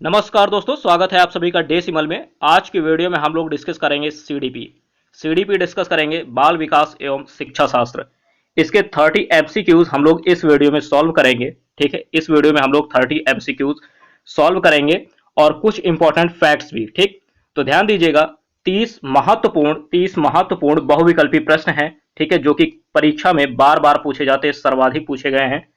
नमस्कार दोस्तों, स्वागत है आप सभी का डेसिमल में। आज की वीडियो में हम लोग डिस्कस करेंगे सीडीपी डिस्कस करेंगे, बाल विकास एवं शिक्षा शास्त्र। इसके 30 एमसीक्यूज हम लोग इस वीडियो में सॉल्व करेंगे। ठीक है, इस वीडियो में हम लोग 30 एमसीक्यूज सॉल्व करेंगे और कुछ इंपॉर्टेंट फैक्ट्स भी। ठीक, तो ध्यान दीजिएगा। 30 महत्वपूर्ण बहुविकल्पी प्रश्न हैं, ठीक है, जो कि परीक्षा में बार बार पूछे जाते हैं, सर्वाधिक पूछे गए हैं।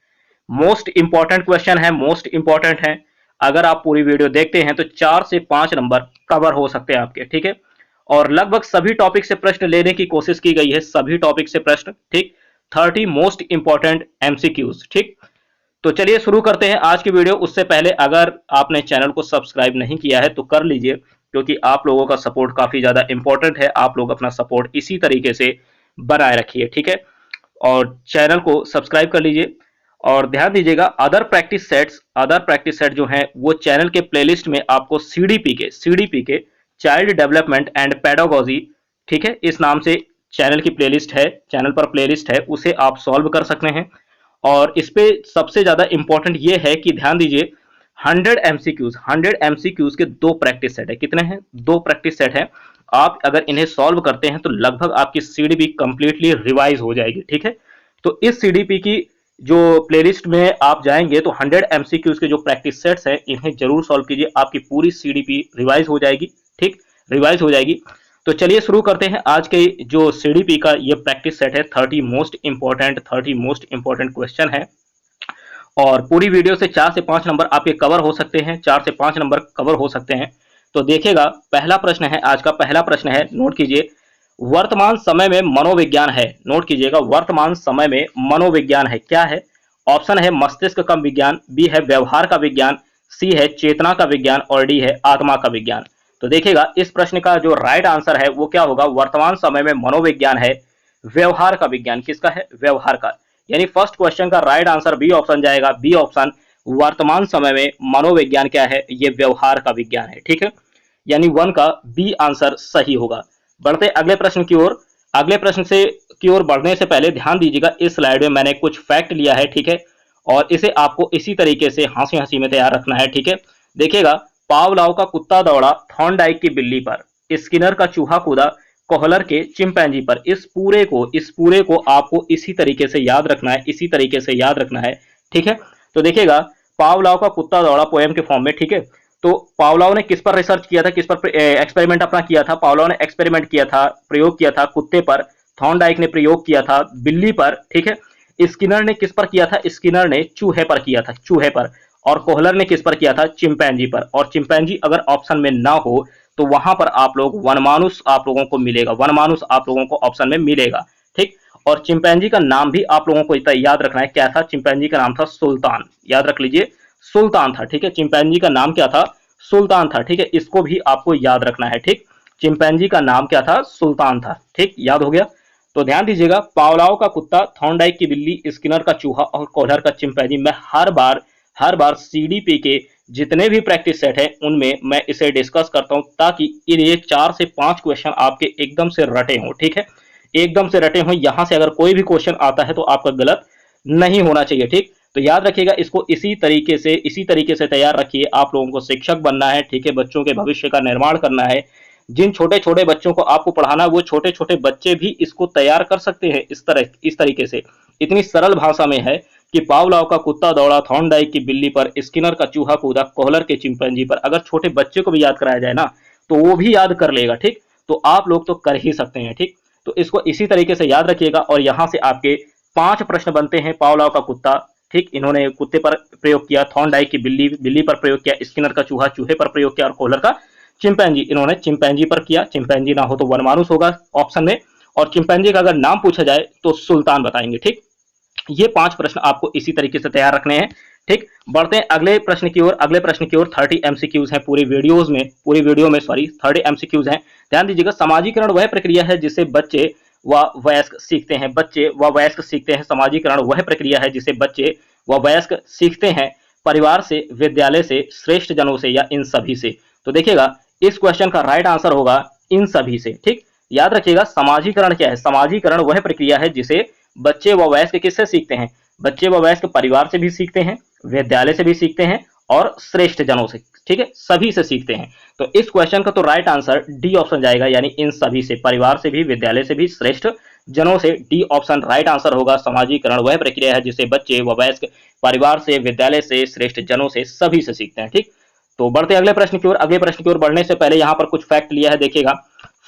मोस्ट इंपॉर्टेंट क्वेश्चन है, मोस्ट इंपॉर्टेंट है। अगर आप पूरी वीडियो देखते हैं तो 4 से 5 नंबर कवर हो सकते हैं आपके। ठीक है, और लगभग सभी टॉपिक से प्रश्न लेने की कोशिश की गई है, सभी टॉपिक से प्रश्न। ठीक, 30 मोस्ट इंपॉर्टेंट एमसीक्यूज। ठीक, तो चलिए शुरू करते हैं आज की वीडियो। उससे पहले अगर आपने चैनल को सब्सक्राइब नहीं किया है तो कर लीजिए, क्योंकि आप लोगों का सपोर्ट काफी ज्यादा इंपॉर्टेंट है। आप लोग अपना सपोर्ट इसी तरीके से बनाए रखिए। ठीक है, और चैनल को सब्सक्राइब कर लीजिए। और ध्यान दीजिएगा, अदर प्रैक्टिस सेट जो हैं वो चैनल के प्लेलिस्ट में आपको सीडीपी के चाइल्ड डेवलपमेंट एंड पेडागोजी, ठीक है, इस नाम से चैनल की प्लेलिस्ट है, चैनल पर प्लेलिस्ट है, उसे आप सॉल्व कर सकते हैं। और इस पे सबसे ज्यादा इंपॉर्टेंट ये है कि ध्यान दीजिए, 100 एमसीक्यूज के 2 प्रैक्टिस सेट है। कितने हैं? 2 प्रैक्टिस सेट है। आप अगर इन्हें सॉल्व करते हैं तो लगभग आपकी सीडीपी कंप्लीटली रिवाइज हो जाएगी। ठीक है, तो इस सीडीपी की जो प्लेलिस्ट में आप जाएंगे तो 100 एमसीक्यूज के जो प्रैक्टिस सेट्स हैं इन्हें जरूर सॉल्व कीजिए, आपकी पूरी सीडीपी रिवाइज हो जाएगी। ठीक, रिवाइज हो जाएगी। तो चलिए शुरू करते हैं आज के जो सीडीपी का ये प्रैक्टिस सेट है। 30 मोस्ट इंपॉर्टेंट क्वेश्चन है और पूरी वीडियो से 4 से 5 नंबर आपके कवर हो सकते हैं, 4 से 5 नंबर कवर हो सकते हैं। तो देखिएगा, पहला प्रश्न है, आज का पहला प्रश्न है, नोट कीजिए। वर्तमान समय में मनोविज्ञान है, नोट कीजिएगा, वर्तमान समय में मनोविज्ञान है, क्या है? ऑप्शन है मस्तिष्क का विज्ञान, बी है व्यवहार का विज्ञान, सी है चेतना का विज्ञान और डी है आत्मा का विज्ञान। तो देखिएगा, इस प्रश्न का जो राइट आंसर है वो क्या होगा? वर्तमान समय में मनोविज्ञान है व्यवहार का विज्ञान। किसका है? व्यवहार का। यानी फर्स्ट क्वेश्चन का राइट आंसर बी ऑप्शन जाएगा, बी ऑप्शन। वर्तमान समय में मनोविज्ञान क्या है? ये व्यवहार का विज्ञान है। ठीक है, यानी 1 का बी आंसर सही होगा। बढ़ते अगले प्रश्न की ओर। अगले प्रश्न से की ओर बढ़ने से पहले ध्यान दीजिएगा, इस स्लाइड में मैंने कुछ फैक्ट लिया है। ठीक है, और इसे आपको इसी तरीके से हंसी हंसी में तैयार रखना है। ठीक है, देखिएगा, पावलाव का कुत्ता दौड़ा थॉर्नडाइक की बिल्ली पर, स्किनर का चूहा कूदा कोहलर के चिंपैंजी पर। इस पूरे को आपको इसी तरीके से याद रखना है, इसी तरीके से याद रखना है। ठीक है, तो देखिएगा, पावलाव का कुत्ता दौड़ा पोएम के फॉर्म में। ठीक है, तो पावलाव ने किस पर रिसर्च किया था, किस पर एक्सपेरिमेंट अपना किया था? पावलाव ने एक्सपेरिमेंट किया था, प्रयोग किया था कुत्ते पर। थॉर्नडाइक ने प्रयोग किया था बिल्ली पर। ठीक है, स्किनर ने किस पर किया था? स्किनर ने चूहे पर किया था, चूहे पर। और कोहलर ने किस पर किया था? चिंपैंजी पर। और चिंपैंजी अगर ऑप्शन में ना हो तो वहां पर आप लोग वनमानुस आप लोगों को मिलेगा, वनमानुस आप लोगों को ऑप्शन में मिलेगा। ठीक, और चिंपैंजी का नाम भी आप लोगों को याद रखना है, क्या था? चिंपैंजी का नाम था सुल्तान, याद रख लीजिए, सुल्तान था। ठीक है, चिंपैंजी का नाम क्या था? सुल्तान था। ठीक है, इसको भी आपको याद रखना है। ठीक, चिंपैंजी का नाम क्या था? सुल्तान था। ठीक, याद हो गया। तो ध्यान दीजिएगा, पावलाव का कुत्ता, थॉर्नडाइक की बिल्ली, स्किनर का चूहा और कोहलर का चिंपैंजी। मैं हर बार सीडीपी के जितने भी प्रैक्टिस सेट है उनमें मैं इसे डिस्कस करता हूं, ताकि ये 4 से 5 क्वेश्चन आपके एकदम से रटे हों। ठीक है, एकदम से रटे हों। यहां से अगर कोई भी क्वेश्चन आता है तो आपका गलत नहीं होना चाहिए। ठीक, तो याद रखिएगा, इसको इसी तरीके से तैयार रखिए। आप लोगों को शिक्षक बनना है। ठीक है, बच्चों के भविष्य का निर्माण करना है। जिन छोटे छोटे बच्चों को आपको पढ़ाना है वो छोटे छोटे बच्चे भी इसको तैयार कर सकते हैं। इस तरीके से इतनी सरल भाषा में है कि पावलाव का कुत्ता दौड़ा थॉर्नडाइक की बिल्ली पर, स्किनर का चूहा कूदा कोहलर के चिंपैंजी पर। अगर छोटे बच्चे को भी याद कराया जाए ना तो वो भी याद कर लेगा। ठीक, तो आप लोग तो कर ही सकते हैं। ठीक, तो इसको इसी तरीके से याद रखिएगा। और यहां से आपके 5 प्रश्न बनते हैं। पावलाव का कुत्ता, ठीक, इन्होंने कुत्ते पर प्रयोग किया। थॉर्नडाइक की बिल्ली पर प्रयोग किया। स्किनर का चूहा चूहे पर प्रयोग किया। और कोहलर का चिंपैंजी, इन्होंने चिंपैंजी पर किया। चिंपैंजी ना हो तो वनमानुस होगा ऑप्शन में। और चिंपैंजी का अगर नाम पूछा जाए तो सुल्तान बताएंगे। ठीक, ये 5 प्रश्न आपको इसी तरीके से तैयार रखने हैं। ठीक, बढ़ते हैं अगले प्रश्न की ओर। अगले प्रश्न की ओर 30 एमसीक्यूज हैं पूरी वीडियो में 30 एमसीक्यूज हैं। ध्यान दीजिएगा, समाजीकरण वह प्रक्रिया है जिसे बच्चे व वयस्क सीखते हैं। समाजीकरण वह प्रक्रिया है जिसे बच्चे व वयस्क सीखते हैं, परिवार से, विद्यालय से, श्रेष्ठ जनों से या इन सभी से। तो देखिएगा, इस क्वेश्चन का राइट आंसर होगा इन सभी से। ठीक, याद रखिएगा, समाजीकरण क्या है? समाजीकरण वह प्रक्रिया है जिसे बच्चे व वयस्क किससे सीखते हैं? बच्चे व वयस्क परिवार से भी सीखते हैं, विद्यालय से भी सीखते हैं और श्रेष्ठ जनों से ठीक है, सभी से सीखते हैं। तो इस क्वेश्चन का तो राइट आंसर डी ऑप्शन जाएगा, यानी इन सभी से, परिवार से भी, विद्यालय से भी, श्रेष्ठ जनों से। डी ऑप्शन राइट आंसर होगा। समाजीकरण वह प्रक्रिया है जिसे बच्चे व वयस्क परिवार से, विद्यालय से, श्रेष्ठ जनों से, सभी से सीखते हैं। ठीक, तो बढ़ते अगले प्रश्न की ओर। अगले प्रश्न की ओर बढ़ने से पहले यहाँ पर कुछ फैक्ट लिया है, देखिएगा।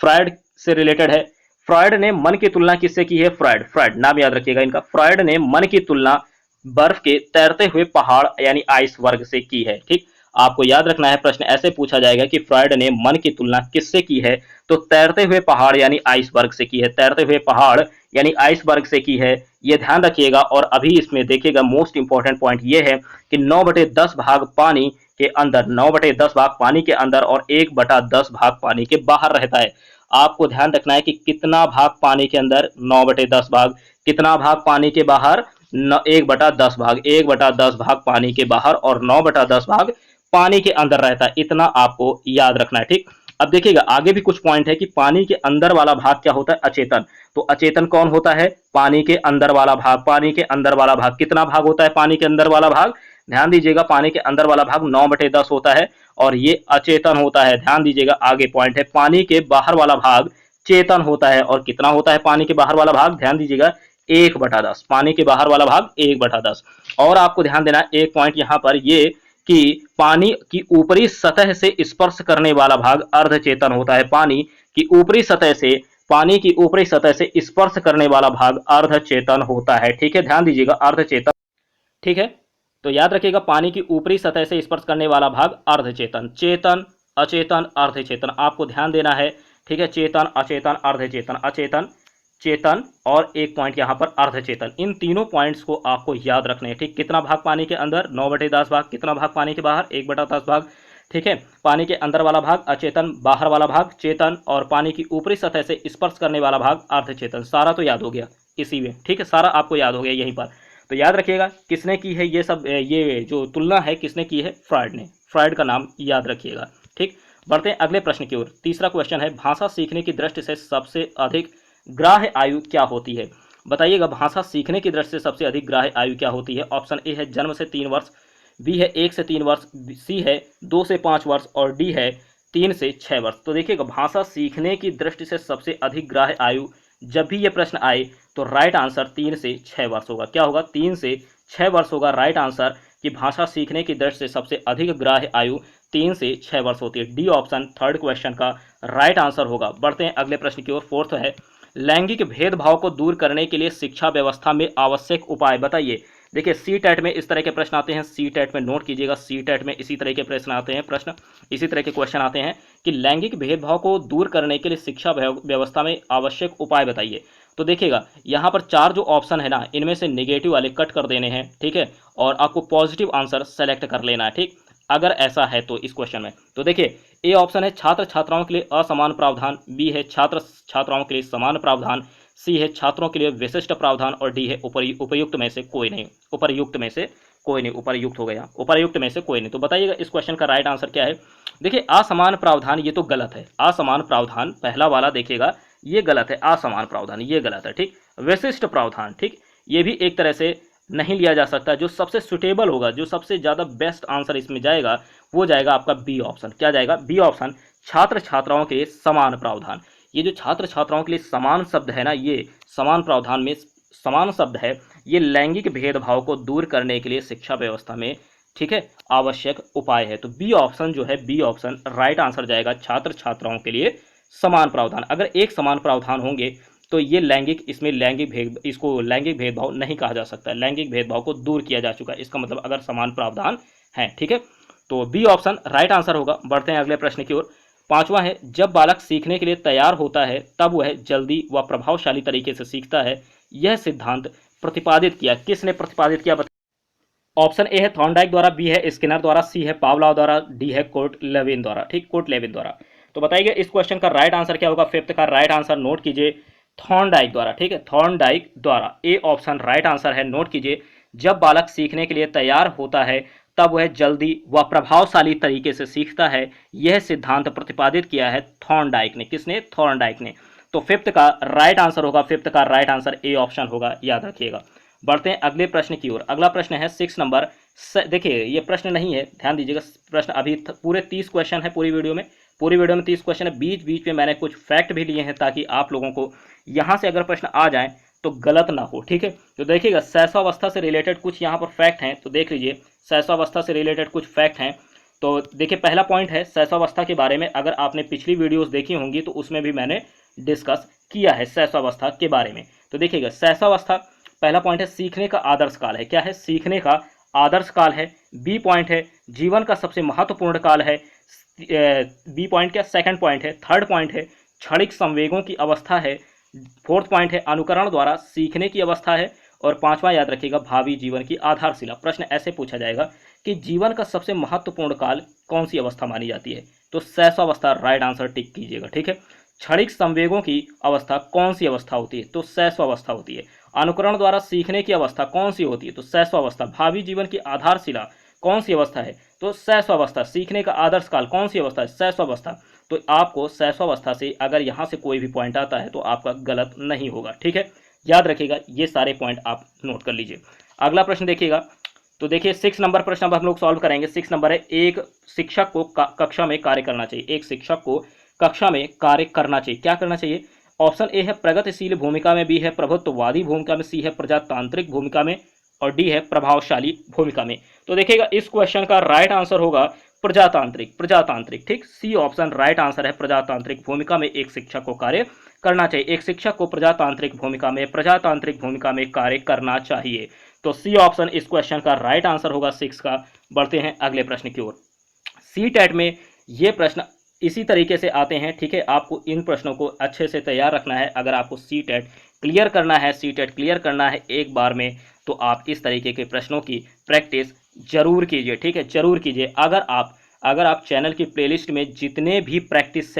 फ्रायड से रिलेटेड है। फ्रायड ने मन की तुलना किससे की है? फ्रायड, फ्रायड नाम याद रखिएगा इनका। फ्रायड ने मन की तुलना बर्फ के तैरते हुए पहाड़ यानी आइस वर्ग से की है। ठीक, आपको याद रखना है, प्रश्न ऐसे पूछा जाएगा कि फ्रायड ने मन की तुलना किससे की है, तो तैरते हुए पहाड़ यानी आइसबर्ग से की है। तैरते हुए पहाड़ यानी आइसबर्ग से की है, ये ध्यान रखिएगा। और अभी इसमें देखिएगा, मोस्ट इंपॉर्टेंट पॉइंट ये है कि 9/10 भाग पानी के अंदर, 9/10 भाग पानी के अंदर और 1/10 भाग पानी के बाहर रहता है। आपको ध्यान रखना है कि कितना भाग पानी के अंदर? 9/10 भाग। कितना भाग पानी के बाहर? 1/10 भाग। 1/10 भाग पानी के बाहर और 9/10 भाग पानी के अंदर रहता है। इतना आपको याद रखना है। ठीक, अब देखिएगा आगे भी कुछ पॉइंट है कि पानी के अंदर वाला भाग क्या होता है? अचेतन। तो अचेतन कौन होता है? पानी के अंदर वाला भाग। पानी के अंदर वाला भाग कितना भाग होता है? पानी के अंदर वाला भाग, ध्यान दीजिएगा, पानी के अंदर वाला भाग 9/10 होता है और ये अचेतन होता है। ध्यान दीजिएगा, आगे पॉइंट है, पानी के बाहर वाला भाग चेतन होता है। और कितना होता है पानी के बाहर वाला भाग? ध्यान दीजिएगा, 1/10। पानी के बाहर वाला भाग 1/10। और आपको ध्यान देना है एक पॉइंट यहाँ पर ये कि पानी की ऊपरी सतह से स्पर्श करने वाला भाग अर्धचेतन होता है। पानी की ऊपरी सतह से, पानी की ऊपरी सतह से स्पर्श करने वाला भाग अर्धचेतन होता है। ठीक है, ध्यान दीजिएगा, अर्धचेतन। ठीक है, तो याद रखिएगा, पानी की ऊपरी सतह से स्पर्श करने वाला भाग अर्धचेतन। चेतन, अचेतन, अर्धचेतन, आपको ध्यान देना है। ठीक है, चेतन, अचेतन, अर्धचेतन, अचेतन, चेतन और एक पॉइंट यहाँ पर अर्धचेतन। इन तीनों पॉइंट्स को आपको याद रखने हैं। ठीक, कितना भाग पानी के अंदर? 9/10 भाग। कितना भाग पानी के बाहर? 1/10 भाग। ठीक है, पानी के अंदर वाला भाग अचेतन, बाहर वाला भाग चेतन और पानी की ऊपरी सतह से स्पर्श करने वाला भाग अर्धचेतन। सारा तो याद हो गया इसी में। ठीक है, सारा आपको याद हो गया यहीं पर। तो याद रखिएगा, किसने की है ये सब, ये जो तुलना है किसने की है? फ्रायड ने। फ्रायड का नाम याद रखिएगा। ठीक, बढ़ते हैं अगले प्रश्न की ओर। तीसरा क्वेश्चन है, भाषा सीखने की दृष्टि से सबसे अधिक ग्राह्य आयु क्या होती है? बताइएगा, भाषा सीखने की दृष्टि से सबसे अधिक ग्राह्य आयु क्या होती है? ऑप्शन ए है जन्म से 3 वर्ष, बी है 1 से 3 वर्ष, सी है 2 से 5 वर्ष और डी है 3 से 6 वर्ष। तो देखिएगा, भाषा सीखने की दृष्टि से सबसे अधिक ग्राह्य आयु, जब भी ये प्रश्न आए तो राइट आंसर 3 से 6 वर्ष होगा। क्या होगा? 3 से 6 वर्ष होगा राइट आंसर, कि भाषा सीखने की दृष्टि से सबसे अधिक ग्राह्य आयु 3 से 6 वर्ष होती है। डी ऑप्शन थर्ड क्वेश्चन का राइट आंसर होगा। बढ़ते हैं अगले प्रश्न की ओर। फोर्थ है, लैंगिक भेदभाव को दूर करने के लिए शिक्षा व्यवस्था में आवश्यक उपाय बताइए। देखिए, सी टेट में इस तरह के प्रश्न आते हैं। सी टेट में नोट कीजिएगा, सी टेट में इसी तरह के प्रश्न आते हैं, इसी तरह के क्वेश्चन आते हैं कि लैंगिक भेदभाव को दूर करने के लिए शिक्षा व्यवस्था में आवश्यक उपाय बताइए। तो देखिएगा, यहाँ पर 4 जो ऑप्शन है ना, इनमें से नेगेटिव वाले कट कर देने हैं। ठीक है, और आपको पॉजिटिव आंसर सेलेक्ट कर लेना है। ठीक, अगर ऐसा है तो इस क्वेश्चन में। तो देखिए, ए ऑप्शन है छात्र छात्राओं के लिए असमान प्रावधान, बी है छात्र छात्राओं के लिए समान प्रावधान, सी है छात्रों के लिए विशिष्ट प्रावधान और डी है उपयुक्त में से कोई नहीं। उपर्युक्त में से कोई नहीं, उपर्युक्त हो गया, उपर्युक्त में से कोई नहीं। तो बताइएगा इस क्वेश्चन का राइट आंसर क्या है? देखिए, असमान प्रावधान ये तो गलत है। असमान प्रावधान पहला वाला देखिएगा, ये गलत है। असमान प्रावधान ये गलत है। ठीक, विशिष्ट प्रावधान, ठीक, ये भी एक तरह से नहीं लिया जा सकता। जो सबसे सुटेबल होगा, जो सबसे ज़्यादा बेस्ट आंसर इसमें जाएगा, वो जाएगा आपका बी ऑप्शन। क्या जाएगा? बी ऑप्शन, छात्र छात्राओं के लिए समान प्रावधान। ये जो छात्र छात्राओं के लिए समान शब्द है ना, ये समान प्रावधान में समान शब्द है, ये लैंगिक भेदभाव को दूर करने के लिए शिक्षा व्यवस्था में, ठीक है, आवश्यक उपाय है। तो बी ऑप्शन जो है, बी ऑप्शन राइट आंसर जाएगा, छात्र छात्राओं के लिए समान प्रावधान। अगर एक समान प्रावधान होंगे तो ये लैंगिक, इसमें इसको लैंगिक भेदभाव नहीं कहा जा सकता। लैंगिक भेदभाव को दूर किया जा चुका है, इसका मतलब अगर समान प्रावधान है। ठीक है, तो बी ऑप्शन राइट आंसर होगा। बढ़ते हैं अगले प्रश्न की ओर। पांचवा है, जब बालक सीखने के लिए तैयार होता है तब वह जल्दी व प्रभावशाली तरीके से सीखता है। यह सिद्धांत प्रतिपादित किया, किसने प्रतिपादित किया? ऑप्शन ए है थॉर्नडाइक द्वारा, बी है स्किनर द्वारा, सी है पावलोव द्वारा, डी है कोर्ट लेविन द्वारा। ठीक, कोर्ट लेविन द्वारा। तो बताइए इस क्वेश्चन का राइट आंसर क्या होगा? फिफ्थ का राइट आंसर नोट कीजिए, थॉर्नडाइक द्वारा। ठीक है, थॉर्नडाइक द्वारा, ए ऑप्शन राइट आंसर है, नोट कीजिए। जब बालक सीखने के लिए तैयार होता है तब वह जल्दी व प्रभावशाली तरीके से सीखता है। यह सिद्धांत प्रतिपादित किया है थॉर्नडाइक ने। किसने? थॉर्नडाइक ने। तो फिफ्थ का राइट आंसर होगा, फिफ्थ का राइट आंसर ए ऑप्शन होगा, याद रखिएगा। बढ़ते हैं अगले प्रश्न की ओर। अगला प्रश्न है 6 नंबर, देखिए ये प्रश्न नहीं है, ध्यान दीजिएगा। प्रश्न अभी पूरे 30 क्वेश्चन है पूरी वीडियो में। पूरी वीडियो में 30 क्वेश्चन है। बीच बीच में मैंने कुछ फैक्ट भी लिए हैं ताकि आप लोगों को यहाँ से अगर प्रश्न आ जाए तो गलत ना हो, ठीक है। तो देखिएगा शैशवावस्था से रिलेटेड कुछ यहाँ पर फैक्ट हैं, तो देख लीजिए। शैशवावस्था से रिलेटेड कुछ फैक्ट हैं। तो देखिए पहला पॉइंट है शैशवावस्था के बारे में। अगर आपने पिछली वीडियोस देखी होंगी तो उसमें भी मैंने डिस्कस किया है शैशवावस्था के बारे में। तो देखिएगा शैशवावस्था पहला पॉइंट है सीखने का आदर्श काल है। क्या है? सीखने का आदर्श काल है। बी पॉइंट है जीवन का सबसे महत्वपूर्ण काल है। बी पॉइंट क्या? सेकंड पॉइंट है। थर्ड पॉइंट है क्षणिक संवेगों की अवस्था है। फोर्थ पॉइंट है अनुकरण द्वारा सीखने की अवस्था है। और पांचवा याद रखिएगा भावी जीवन की आधारशिला। प्रश्न ऐसे पूछा जाएगा कि जीवन का सबसे महत्वपूर्ण काल कौन सी अवस्था मानी जाती है? तो शैशवावस्था राइट आंसर टिक कीजिएगा, ठीक है। क्षणिक संवेगों की अवस्था कौन सी अवस्था होती है? तो शैशवावस्था होती है। अनुकरण द्वारा सीखने की अवस्था कौन सी होती है? तो शैशवावस्था। भावी जीवन की आधारशिला कौन सी अवस्था है? तो शैशवावस्था। सीखने का आदर्श काल कौन सी अवस्था है? शैशवावस्था। तो आपको शैशवावस्था से अगर यहाँ से कोई भी पॉइंट आता है तो आपका गलत नहीं होगा, ठीक है। याद रखिएगा, ये सारे पॉइंट आप नोट कर लीजिए। अगला प्रश्न देखिएगा। तो देखिए 6 नंबर प्रश्न अब हम लोग सॉल्व करेंगे। 6 नंबर है एक शिक्षक को कक्षा में कार्य करना चाहिए। एक शिक्षक को कक्षा में कार्य करना चाहिए। क्या करना चाहिए? ऑप्शन ए है प्रगतिशील भूमिका में, बी है प्रभुत्ववादी भूमिका में, सी है प्रजातांत्रिक भूमिका में और डी है प्रभावशाली भूमिका में। तो देखिएगा इस क्वेश्चन का राइट आंसर होगा प्रजातांत्रिक। प्रजातांत्रिक, ठीक। सी ऑप्शन राइट आंसर है। प्रजातांत्रिक भूमिका में एक शिक्षक को कार्य करना चाहिए। एक शिक्षक को प्रजातांत्रिक भूमिका में कार्य करना चाहिए। तो सी ऑप्शन इस क्वेश्चन का राइट आंसर होगा 6 का। बढ़ते हैं अगले प्रश्न की ओर। सी टेट में ये प्रश्न इसी तरीके से आते हैं, ठीक है। आपको इन प्रश्नों को अच्छे से तैयार रखना है। अगर आपको सी टेट क्लियर करना है, सी टेट क्लियर करना है एक बार में, तो आप इस तरीके के प्रश्नों की प्रैक्टिस जरूर कीजिए, ठीक है। जरूर कीजिए। अगर आप चैनल की प्लेलिस्ट में जितने भी प्रैक्टिस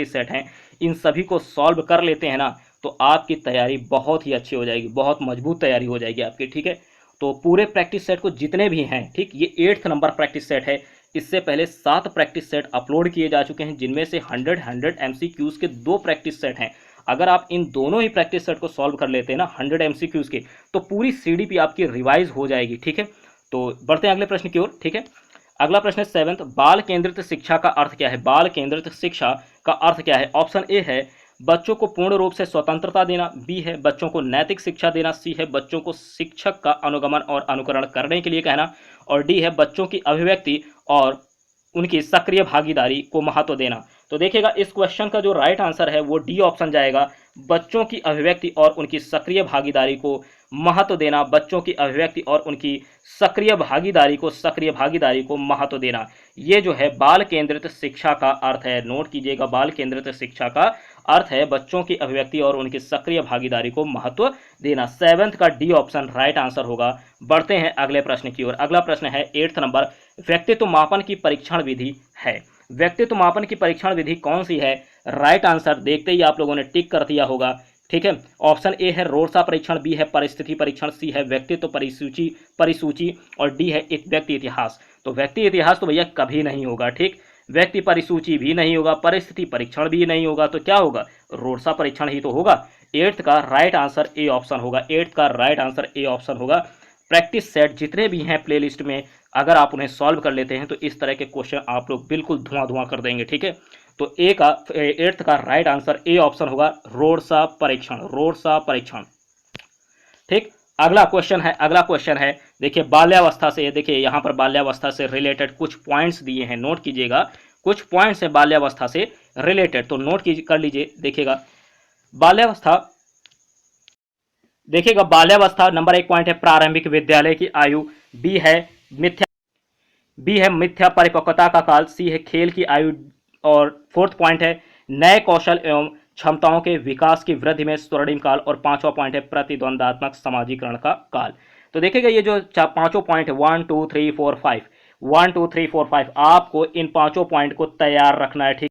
सेट हैं इन सभी को सॉल्व कर लेते हैं ना, तो आपकी तैयारी बहुत ही अच्छी हो जाएगी, बहुत मजबूत तैयारी हो जाएगी आपकी, ठीक है। तो पूरे प्रैक्टिस सेट को जितने भी हैं, ठीक, ये 8th नंबर प्रैक्टिस सेट है। इससे पहले 7 प्रैक्टिस सेट अपलोड किए जा चुके हैं, जिनमें से 100 MCQs के 2 प्रैक्टिस सेट हैं। अगर आप इन दोनों ही प्रैक्टिस सेट को सॉल्व कर लेते हैं ना 100 MCQs के, तो पूरी CDP आपकी रिवाइज हो जाएगी, ठीक है। तो बढ़ते हैं अगले प्रश्न की ओर, ठीक है। अगला प्रश्न है 7th, बाल केंद्रित शिक्षा का अर्थ क्या है? बाल केंद्रित शिक्षा का अर्थ क्या है? ऑप्शन ए है बच्चों को पूर्ण रूप से स्वतंत्रता देना, बी है बच्चों को नैतिक शिक्षा देना, सी है बच्चों को शिक्षक का अनुगमन और अनुकरण करने के लिए कहना और डी है बच्चों की अभिव्यक्ति और उनकी सक्रिय भागीदारी को महत्व देना। तो देखिएगा इस क्वेश्चन का जो राइट आंसर है वो डी ऑप्शन जाएगा, बच्चों की अभिव्यक्ति और उनकी सक्रिय भागीदारी को महत्व देना। बच्चों की अभिव्यक्ति और उनकी सक्रिय भागीदारी को महत्व देना, ये जो है बाल केंद्रित शिक्षा का अर्थ है। नोट कीजिएगा, बाल केंद्रित शिक्षा का अर्थ है बच्चों की अभिव्यक्ति और उनकी सक्रिय भागीदारी को महत्व देना। 7th का डी ऑप्शन राइट आंसर होगा। बढ़ते हैं अगले प्रश्न की ओर। अगला प्रश्न है 8th नंबर, व्यक्तित्व मापन की परीक्षण विधि है। व्यक्तित्व मापन की परीक्षण विधि कौन सी है? राइट आंसर देखते ही आप लोगों ने टिक कर दिया होगा, ठीक है। ऑप्शन ए है रोडसा परीक्षण, बी है परिस्थिति परीक्षण, सी है व्यक्तित्व परिसूची और डी है व्यक्ति इतिहास। तो व्यक्ति इतिहास तो भैया कभी नहीं होगा, ठीक। व्यक्ति परिसूची भी नहीं होगा, परिस्थिति परीक्षण भी नहीं होगा, तो क्या होगा? रोडसा परीक्षण ही तो होगा। 8th का राइट आंसर ए ऑप्शन होगा। 8th का राइट आंसर ए ऑप्शन होगा। प्रैक्टिस सेट जितने भी हैं प्लेलिस्ट में, अगर आप उन्हें सॉल्व कर लेते हैं तो इस तरह के क्वेश्चन आप लोग बिल्कुल धुआं कर देंगे, ठीक है। तो 8th का राइट आंसर ए ऑप्शन होगा, रोडसा परीक्षण, ठीक। अगला क्वेश्चन है देखिए बाल्यावस्था से, देखिए यहाँ पर बाल्यावस्था से रिलेटेड कुछ पॉइंट्स दिए हैं, नोट कीजिएगा। कुछ पॉइंट्स है बाल्यावस्था से रिलेटेड, तो नोट कर लीजिए। देखिएगा बाल्यावस्था नंबर 1 पॉइंट है प्रारंभिक विद्यालय की आयु, बी है मिथ्या परिपक्वता का काल, सी है खेल की आयु और 4th पॉइंट है नए कौशल एवं क्षमताओं के विकास की वृद्धि में स्वर्णिम काल और 5वां पॉइंट है प्रतिद्वंदात्मक समाजीकरण का काल। तो देखिएगा ये जो 5 पॉइंट है 1 2 3 4 5 आपको इन 5 पॉइंट को तैयार रखना है, ठीक।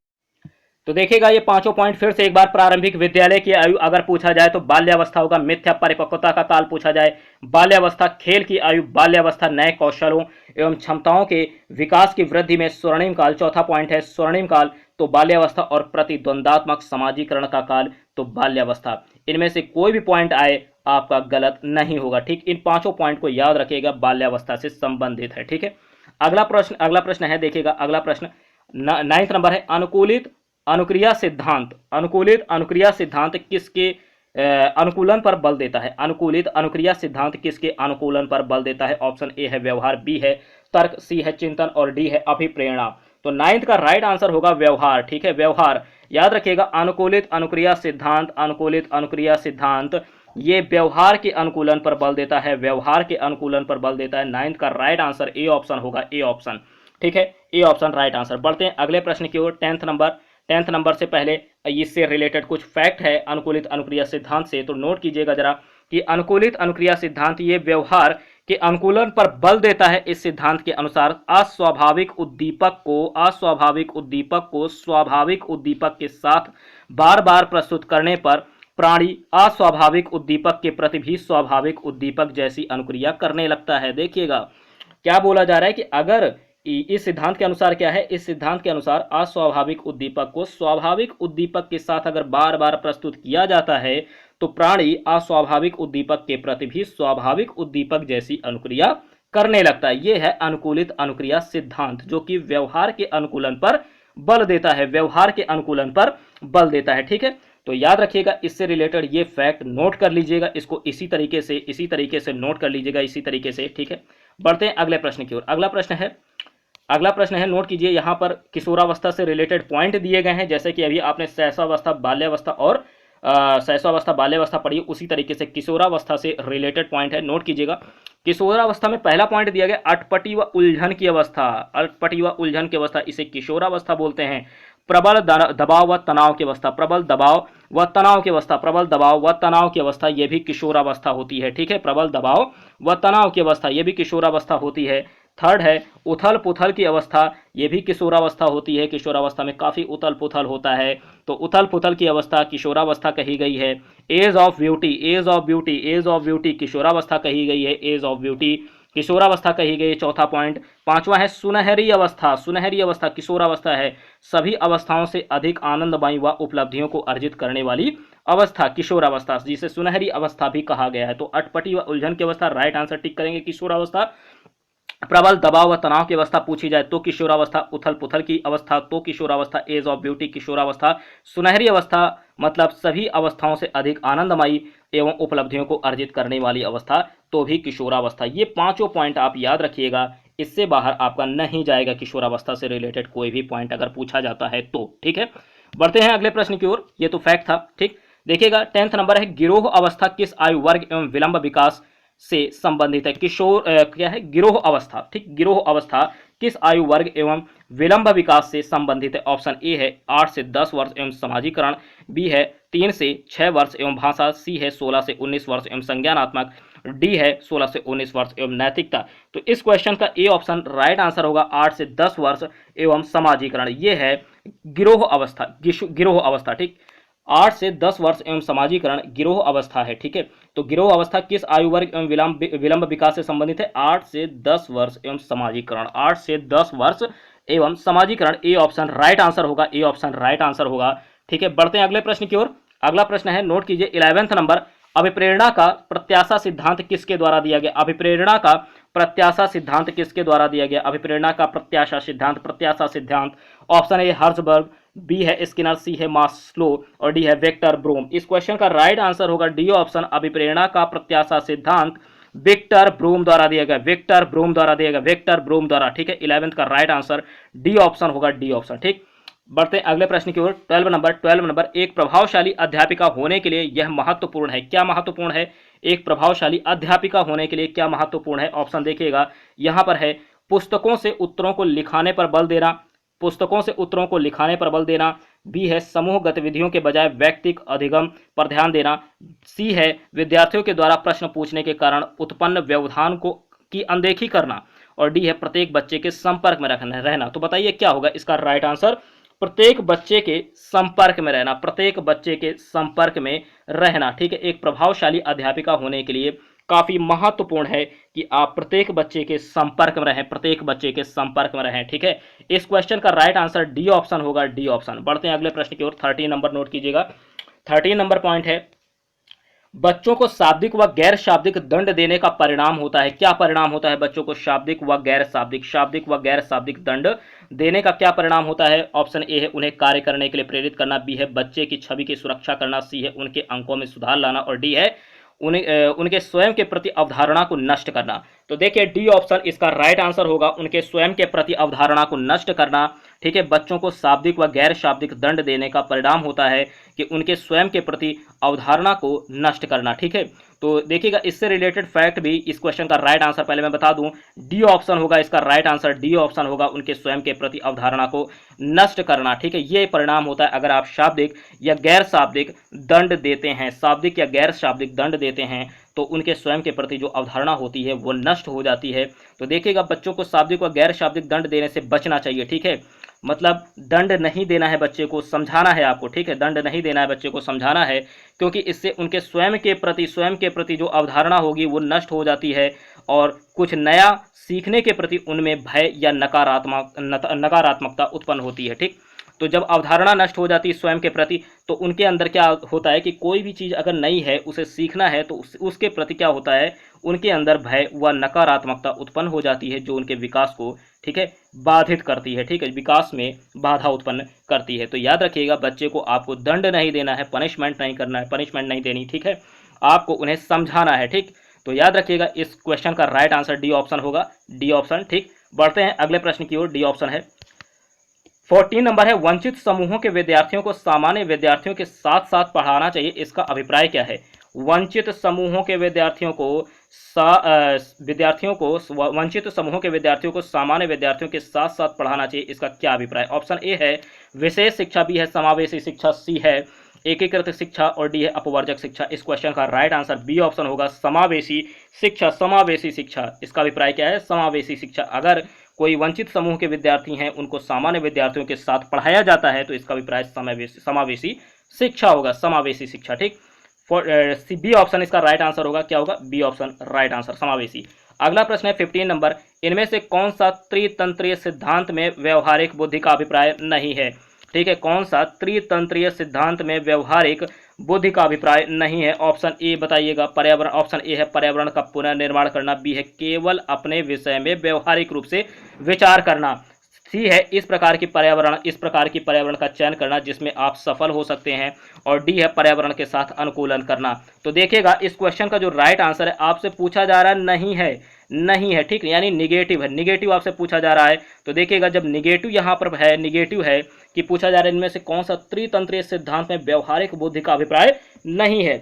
तो देखिएगा ये 5 पॉइंट फिर से एक बार, प्रारंभिक विद्यालय की आयु अगर पूछा जाए तो बाल्यावस्था होगा। मिथ्या परिपक्वता का काल पूछा जाए बाल्यावस्था, खेल की आयु बाल्यावस्था, नए कौशलों एवं क्षमताओं के विकास की वृद्धि में स्वर्णिम काल 4था पॉइंट है स्वर्णिम काल तो बाल्यावस्था और प्रतिद्वंदात्मक समाजीकरण का काल तो बाल्यावस्था। इनमें से कोई भी पॉइंट आए आपका गलत नहीं होगा। ठीक, इन पांचों पॉइंट को याद रखिएगा, बाल्यावस्था से संबंधित है। ठीक है, अगला प्रश्न है, देखिएगा अगला प्रश्न 9th नंबर है, अनुकूलित अनुक्रिया सिद्धांत। अनुकूलित अनुक्रिया सिद्धांत किसके अनुकूलन पर बल देता है? अनुकूलित अनुक्रिया सिद्धांत किसके अनुकूलन पर बल देता है? ऑप्शन ए है व्यवहार, बी है तर्क, सी है चिंतन और डी है अभिप्रेरणा। तो 9th का राइट आंसर होगा व्यवहार। ठीक है, व्यवहार याद रखिएगा, अनुकूलित अनुक्रिया सिद्धांत, अनुकूलित अनुक्रिया सिद्धांत ये व्यवहार के अनुकूलन पर बल देता है, व्यवहार के अनुकूलन पर बल देता है। 9th का राइट आंसर ए ऑप्शन होगा, ए ऑप्शन। ठीक है, ए ऑप्शन राइट आंसर। बढ़ते हैं अगले प्रश्न की ओर। 10th नंबर से पहले इससे रिलेटेड कुछ फैक्ट है अनुकूलित अनुक्रिया सिद्धांत से, तो नोट कीजिएगा जरा कि अनुकूलित अनुक्रिया सिद्धांत ये व्यवहार के अनुकूलन पर बल देता है। इस सिद्धांत के अनुसार अस्वाभाविक उद्दीपक को स्वाभाविक उद्दीपक के साथ बार बार प्रस्तुत करने पर प्राणी अस्वाभाविक उद्दीपक के प्रति भी स्वाभाविक उद्दीपक जैसी अनुक्रिया करने लगता है। देखिएगा क्या बोला जा रहा है कि अगर इस सिद्धांत के अनुसार क्या है, इस सिद्धांत के अनुसार अस्वाभाविक उद्दीपक को स्वाभाविक उद्दीपक के साथ अगर बार बार प्रस्तुत किया जाता है तो प्राणी अस्वाभाविक उद्दीपक के प्रति भी स्वाभाविक उद्दीपक जैसी अनुक्रिया करने लगता है। यह है अनुकूलित अनुक्रिया सिद्धांत, जो कि व्यवहार के अनुकूलन पर बल देता है, व्यवहार के अनुकूलन पर बल देता है। ठीक है, तो याद रखिएगा, इससे रिलेटेड ये फैक्ट नोट कर लीजिएगा, इसको इसी तरीके से नोट कर लीजिएगा, इसी तरीके से। ठीक है, बढ़ते हैं अगले प्रश्न की ओर। अगला प्रश्न है, नोट कीजिए, यहाँ पर किशोरावस्था से रिलेटेड पॉइंट दिए गए हैं, जैसे कि अभी आपने शैशवावस्था, बाल्यावस्था और शैशवावस्था, बाल्यावस्था पढ़ी, उसी तरीके से किशोरावस्था से रिलेटेड पॉइंट है, नोट कीजिएगा। किशोरावस्था में पहला पॉइंट दिया गया अटपटी व उलझन की अवस्था। अटपटी व उलझन की अवस्था, इसे किशोरावस्था बोलते हैं। प्रबल दबाव व तनाव की अवस्था, प्रबल दबाव व तनाव की अवस्था, प्रबल दबाव व तनाव की अवस्था, यह भी किशोरावस्था होती है। ठीक है, प्रबल दबाव व तनाव की अवस्था, यह भी किशोरावस्था होती है। थर्ड है उथल पुथल की अवस्था, यह भी किशोरावस्था होती है। किशोरावस्था में काफी उथल पुथल होता है, तो उथल पुथल की अवस्था किशोरावस्था कही गई है। एज ऑफ ब्यूटी किशोरावस्था कही गई है, एज ऑफ ब्यूटी किशोरावस्था कही गई है। चौथा पॉइंट, पांचवा है सुनहरी अवस्था किशोरावस्था है। सभी अवस्थाओं से अधिक आनंदमयी व उपलब्धियों को अर्जित करने वाली अवस्था किशोरावस्था, जिसे सुनहरी अवस्था भी कहा गया है। तो अटपटी व उलझन की अवस्था राइट आंसर टिक करेंगे, किशोरावस्था। प्रबल दबाव व तनाव की अवस्था पूछी जाए तो किशोरावस्था, उथल पुथल की अवस्था तो किशोरावस्था, एज ऑफ ब्यूटी किशोरावस्था, सुनहरी अवस्था मतलब सभी अवस्थाओं से अधिक आनंदमयी एवं उपलब्धियों को अर्जित करने वाली अवस्था तो भी किशोरावस्था। ये पांचों पॉइंट आप याद रखिएगा, इससे बाहर आपका नहीं जाएगा किशोरावस्था से रिलेटेड कोई भी पॉइंट अगर पूछा जाता है तो। ठीक है, बढ़ते हैं अगले प्रश्न की ओर। ये तो फैक्ट था। ठीक, देखिएगा 10th नंबर है, गिरोह अवस्था किस आयु वर्ग एवं विलंब विकास से संबंधित है? किशोर क्या है, गिरोह अवस्था। ठीक, गिरोह अवस्था किस आयु वर्ग एवं विलंब विकास से संबंधित है? ऑप्शन ए है 8 से 10 वर्ष एवं समाजीकरण, बी है 3 से 6 वर्ष एवं भाषा, सी है 16 से 19 वर्ष एवं संज्ञानात्मक, डी है 16 से 19 वर्ष एवं नैतिकता। तो इस क्वेश्चन का ए ऑप्शन राइट आंसर होगा, 8 से 10 वर्ष एवं समाजीकरण। ये है गिरोह अवस्था। ठीक, 8 से 10 वर्ष एवं समाजीकरण गिरोह अवस्था है। ठीक है, तो गिरोह अवस्था किस आयु वर्ग एवं विलंब विकास से संबंधित है? 8 से 10 वर्ष एवं समाजीकरण, 8 से 10 वर्ष एवं समाजीकरण, ए ऑप्शन राइट आंसर होगा, ए ऑप्शन राइट आंसर होगा। ठीक है, बढ़ते हैं अगले प्रश्न की ओर। अगला प्रश्न है, नोट कीजिए 11th नंबर, अभिप्रेरणा का प्रत्याशा सिद्धांत किसके द्वारा दिया गया? अभिप्रेरणा का प्रत्याशा सिद्धांत किसके द्वारा दिया गया? अभिप्रेरणा का प्रत्याशा सिद्धांत ऑप्शन ए हर्ट्जबर्ग, बी है स्किनर, सी है मास्लो और डी है विक्टर ब्रूम। इस क्वेश्चन का राइट आंसर होगा डी ऑप्शन, अभिप्रेरणा का प्रत्याशा सिद्धांत विक्टर ब्रूम द्वारा दिया गया, विक्टर ब्रूम द्वारा। ठीक है, 11th का राइट आंसर डी ऑप्शन होगा, डी ऑप्शन। ठीक, बढ़ते हैं अगले प्रश्न की ओर। 12 नंबर, एक प्रभावशाली अध्यापिका होने के लिए यह महत्वपूर्ण है। क्या महत्वपूर्ण है? एक प्रभावशाली अध्यापिका होने के लिए क्या महत्वपूर्ण है? ऑप्शन देखिएगा, यहां पर है पुस्तकों से उत्तरों को लिखाने पर बल देना, बी है समूह गतिविधियों के बजाय व्यक्तिगत अधिगम पर ध्यान देना, सी है विद्यार्थियों के द्वारा प्रश्न पूछने के कारण उत्पन्न व्यवधान की अनदेखी करना और डी है प्रत्येक बच्चे के संपर्क में रहना। तो बताइए क्या होगा इसका राइट आंसर? प्रत्येक बच्चे के संपर्क में रहना। ठीक है, एक प्रभावशाली अध्यापिका होने के लिए काफी महत्वपूर्ण है कि आप प्रत्येक बच्चे के संपर्क में रहें। ठीक है, इस क्वेश्चन का राइट आंसर डी ऑप्शन होगा, डी ऑप्शन। बढ़ते हैं अगले प्रश्न की ओर। 13 नंबर नोट कीजिएगा। 13 नंबर पॉइंट है, बच्चों को शाब्दिक व गैर शाब्दिक दंड देने का परिणाम होता है। क्या परिणाम होता है बच्चों को शाब्दिक व गैर शाब्दिक दंड देने का क्या परिणाम होता है? ऑप्शन ए है उन्हें कार्य करने के लिए प्रेरित करना, बी है बच्चे की छवि की सुरक्षा करना, सी है उनके अंकों में सुधार लाना और डी है उनके स्वयं के प्रति अवधारणा को नष्ट करना। तो देखिए डी ऑप्शन इसका राइट आंसर होगा, उनके स्वयं के प्रति अवधारणा को नष्ट करना। ठीक है, बच्चों को शाब्दिक व गैर शाब्दिक दंड देने का परिणाम होता है कि उनके स्वयं के प्रति अवधारणा को नष्ट करना। ठीक है, तो देखिएगा इससे रिलेटेड फैक्ट भी इस क्वेश्चन का राइट आंसर पहले मैं बता दूं, डी ऑप्शन होगा इसका राइट आंसर, डी ऑप्शन होगा उनके स्वयं के प्रति अवधारणा को नष्ट करना। ठीक है, ये परिणाम होता है अगर आप शाब्दिक या गैर शाब्दिक दंड देते हैं, शाब्दिक या गैर शाब्दिक दंड देते हैं तो उनके स्वयं के प्रति जो अवधारणा होती है वो नष्ट हो जाती है। तो देखिएगा बच्चों को शाब्दिक व गैर शाब्दिक दंड देने से बचना चाहिए। ठीक है, मतलब दंड नहीं देना है बच्चे को, समझाना है आपको। ठीक है, दंड नहीं देना है बच्चे को, समझाना है, क्योंकि इससे उनके स्वयं के प्रति जो अवधारणा होगी वो नष्ट हो जाती है और कुछ नया सीखने के प्रति उनमें भय या नकारात्मकता उत्पन्न होती है। ठीक, तो जब अवधारणा नष्ट हो जाती है स्वयं के प्रति तो उनके अंदर क्या होता है कि कोई भी चीज़ अगर नई है उसे सीखना है तो उसके प्रति क्या होता है, उनके अंदर भय व नकारात्मकता उत्पन्न हो जाती है जो उनके विकास को, ठीक है, बाधित करती है। ठीक है, विकास में बाधा उत्पन्न करती है। तो याद रखिएगा बच्चे को आपको दंड नहीं देना है, पनिशमेंट नहीं करना है, पनिशमेंट नहीं देनी। ठीक है, आपको उन्हें समझाना है। ठीक, तो याद रखिएगा इस क्वेश्चन का राइट आंसर डी ऑप्शन होगा, डी ऑप्शन। ठीक, बढ़ते हैं अगले प्रश्न की ओर, डी ऑप्शन है 14 नंबर है, वंचित समूहों के विद्यार्थियों को सामान्य विद्यार्थियों के साथ साथ पढ़ाना चाहिए, इसका अभिप्राय क्या है? वंचित समूहों के विद्यार्थियों को वंचित समूहों के विद्यार्थियों को सामान्य विद्यार्थियों के साथ साथ पढ़ाना चाहिए, इसका क्या अभिप्राय? ऑप्शन ए है विशेष शिक्षा, बी है समावेशी शिक्षा, सी है एकीकृत शिक्षा और डी है अपवर्जक शिक्षा। इस क्वेश्चन का राइट आंसर बी ऑप्शन होगा, समावेशी शिक्षा। समावेशी शिक्षा, इसका अभिप्राय क्या है? समावेशी शिक्षा। अगर कोई वंचित समूह के विद्यार्थी हैं उनको सामान्य विद्यार्थियों के साथ पढ़ाया जाता है तो इसका अभिप्राय समावेशी शिक्षा होगा, समावेशी शिक्षा। ठीक, बी ऑप्शन इसका राइट आंसर होगा, क्या होगा? बी ऑप्शन राइट आंसर, समावेशी। अगला प्रश्न है 15 नंबर, इनमें से कौन सा त्रितंत्रीय सिद्धांत में व्यवहारिक बुद्धि का अभिप्राय नहीं है? ठीक है, कौन सा त्रितंत्रीय सिद्धांत में व्यवहारिक बुद्धि का अभिप्राय नहीं है? ऑप्शन ए बताइएगा, पर्यावरण। ऑप्शन ए है पर्यावरण का पुनर्निर्माण करना, बी है केवल अपने विषय में व्यवहारिक रूप से विचार करना, सी है इस प्रकार की पर्यावरण का चयन करना जिसमें आप सफल हो सकते हैं, और डी है पर्यावरण के साथ अनुकूलन करना। तो देखिएगा इस क्वेश्चन का जो राइट आंसर है, आपसे पूछा जा रहा नहीं है। ठीक, यानी निगेटिव है, निगेटिव आपसे पूछा जा रहा है। तो देखिएगा जब निगेटिव यहाँ पर है, निगेटिव है कि पूछा जा रहा है इनमें से कौन सा त्रितंत्रीय सिद्धांत में व्यवहारिक बुद्धि का अभिप्राय नहीं है,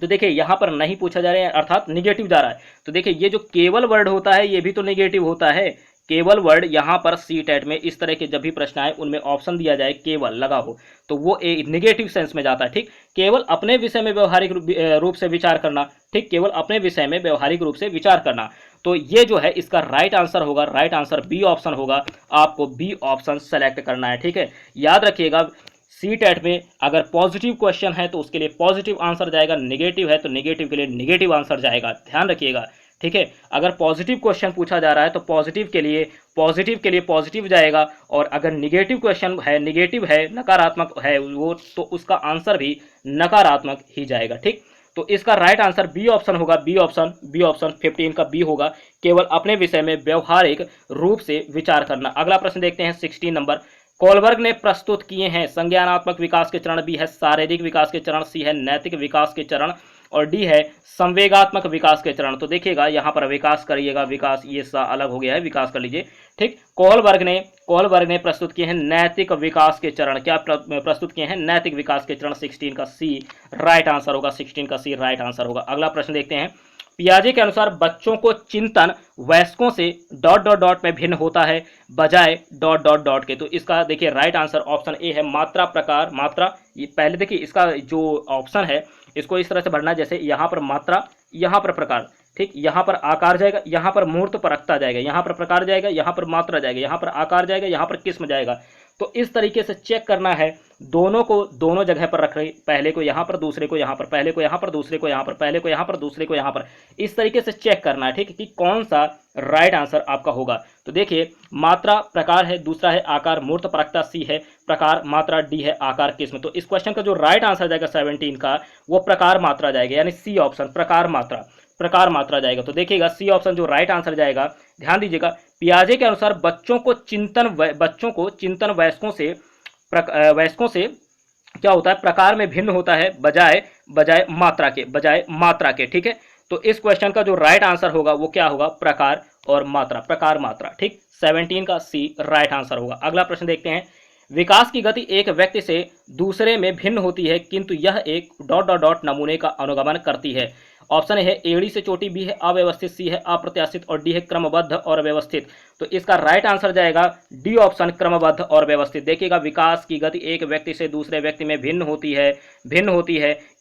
तो देखिए यहाँ पर नहीं पूछा जा रहा है अर्थात निगेटिव जा रहा है। तो देखिए ये जो केवल वर्ड होता है ये भी तो निगेटिव होता है, केवल वर्ड। यहाँ पर सी टेट में इस तरह के जब भी प्रश्न आए उनमें ऑप्शन दिया जाए केवल लगा हो तो वो नेगेटिव सेंस में जाता है। ठीक, केवल अपने विषय में व्यवहारिक रूप से विचार करना, ठीक, केवल अपने विषय में व्यवहारिक रूप से विचार करना। तो ये जो है इसका राइट आंसर होगा, राइट आंसर बी ऑप्शन होगा, आपको बी ऑप्शन सेलेक्ट करना है। ठीक है, याद रखिएगा सी टेट में अगर पॉजिटिव क्वेश्चन है तो उसके लिए पॉजिटिव आंसर जाएगा, नेगेटिव है तो नेगेटिव के लिए नेगेटिव आंसर जाएगा, ध्यान रखिएगा। ठीक है, अगर पॉजिटिव क्वेश्चन पूछा जा रहा है तो पॉजिटिव के लिए पॉजिटिव जाएगा, और अगर निगेटिव क्वेश्चन है, नेगेटिव है, नकारात्मक है वो, तो उसका आंसर भी नकारात्मक ही जाएगा। ठीक, तो इसका राइट आंसर बी ऑप्शन होगा, बी ऑप्शन 15 का बी होगा, केवल अपने विषय में व्यवहारिक रूप से विचार करना। अगला प्रश्न देखते हैं 16 नंबर, कोलबर्ग ने प्रस्तुत किए हैं संज्ञानात्मक विकास के चरण, बी है शारीरिक विकास के चरण, सी है नैतिक विकास के चरण और डी है संवेगात्मक विकास के चरण। तो देखिएगा यहाँ पर विकास करिएगा, विकास ये सा अलग हो गया है, विकास कर लीजिए। ठीक, कोलबर्ग ने प्रस्तुत किए हैं नैतिक विकास के चरण, क्या प्रस्तुत किए हैं? नैतिक विकास के चरण। 16 का सी राइट आंसर होगा, 16 का सी राइट आंसर होगा। अगला प्रश्न देखते हैं, पियाजे के अनुसार बच्चों को चिंतन वयस्कों से ... में भिन्न होता है बजाय ... के। तो इसका देखिए राइट आंसर ऑप्शन ए है मात्रा प्रकार, मात्रा। ये पहले देखिए इसका जो ऑप्शन है इसको इस तरह से भरना है जैसे यहाँ पर मात्रा, यहाँ पर प्रकार। ठीक, यहाँ पर आकार जाएगा, यहाँ पर मूर्त परकता जाएगा, यहाँ पर प्रकार जाएगा, यहाँ पर मात्रा जाएगा, यहाँ पर आकार जाएगा, यहाँ पर किस्म जाएगा। तो इस तरीके से चेक करना है, दोनों को दोनों जगह पर रख रहे, पहले को यहाँ पर दूसरे को यहाँ पर, पहले को यहाँ पर दूसरे को यहाँ पर, पहले को यहाँ पर दूसरे को यहाँ पर, इस तरीके से चेक करना है, ठीक है, कि कौन सा राइट आंसर आपका होगा। तो देखिए, मात्रा प्रकार है, दूसरा है आकार मूर्त परकता, सी है प्रकार मात्रा, डी है आकार किस्म। तो इस क्वेश्चन का जो राइट आंसर जाएगा 17 का, वो प्रकार मात्रा जाएगा, यानी सी ऑप्शन प्रकार मात्रा, प्रकार मात्रा जाएगा। तो देखिएगा सी ऑप्शन जो राइट आंसर जाएगा, ध्यान दीजिएगा, पियाजे के अनुसार बच्चों को चिंतन वयस्कों से क्या होता है, प्रकार में भिन्न होता है, बजाय मात्रा के, ठीक है। तो इस क्वेश्चन का जो राइट आंसर होगा वो क्या होगा, प्रकार और मात्रा, प्रकार मात्रा, ठीक, 17 का सी राइट आंसर होगा। अगला प्रश्न देखते हैं, विकास की गति एक व्यक्ति से दूसरे में भिन्न होती है, किंतु यह एक ... नमूने का अनुगमन करती है। ऑप्शन ए है एड़ी से चोटी, बी है अव्यवस्थित, सी है अप्रत्याशित और डी है क्रमबद्ध और व्यवस्थित। तो इसका राइट आंसर जाएगा डी ऑप्शन क्रमबद्ध और व्यवस्थित। देखिएगा, विकास की गति एक व्यक्ति से दूसरे व्यक्ति में भिन्न होती है,